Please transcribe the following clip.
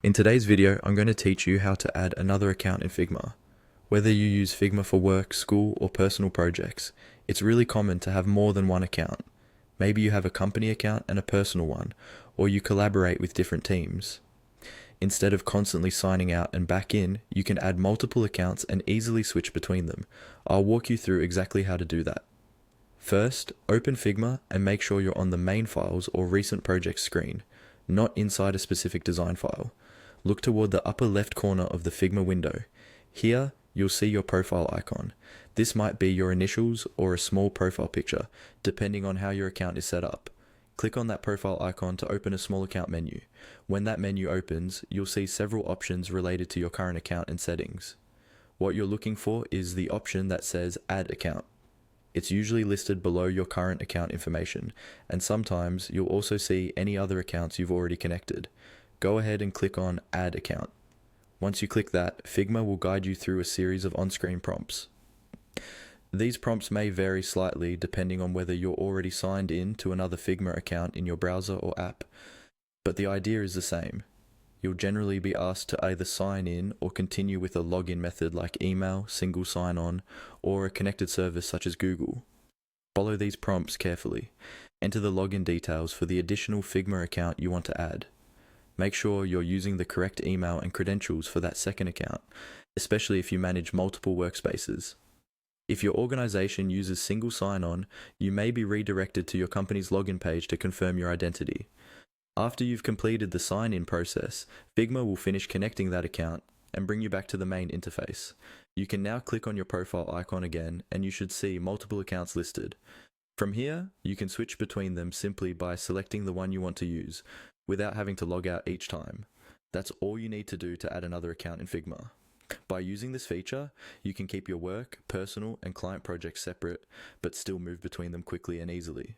In today's video, I'm going to teach you how to add another account in Figma. Whether you use Figma for work, school, or personal projects, it's really common to have more than one account. Maybe you have a company account and a personal one, or you collaborate with different teams. Instead of constantly signing out and back in, you can add multiple accounts and easily switch between them. I'll walk you through exactly how to do that. First, open Figma and make sure you're on the main files or recent projects screen, not inside a specific design file. Look toward the upper left corner of the Figma window. Here, you'll see your profile icon. This might be your initials or a small profile picture, depending on how your account is set up. Click on that profile icon to open a small account menu. When that menu opens, you'll see several options related to your current account and settings. What you're looking for is the option that says Add Account. It's usually listed below your current account information, and sometimes you'll also see any other accounts you've already connected. Go ahead and click on Add Account. Once you click that, Figma will guide you through a series of on-screen prompts. These prompts may vary slightly depending on whether you're already signed in to another Figma account in your browser or app, but the idea is the same. You'll generally be asked to either sign in or continue with a login method like email, single sign-on, or a connected service such as Google. Follow these prompts carefully. Enter the login details for the additional Figma account you want to add. Make sure you're using the correct email and credentials for that second account, especially if you manage multiple workspaces. If your organization uses single sign-on, you may be redirected to your company's login page to confirm your identity. After you've completed the sign-in process, Figma will finish connecting that account and bring you back to the main interface. You can now click on your profile icon again and you should see multiple accounts listed. From here, you can switch between them simply by selecting the one you want to use, without having to log out each time. That's all you need to do to add another account in Figma. By using this feature, you can keep your work, personal, and client projects separate, but still move between them quickly and easily.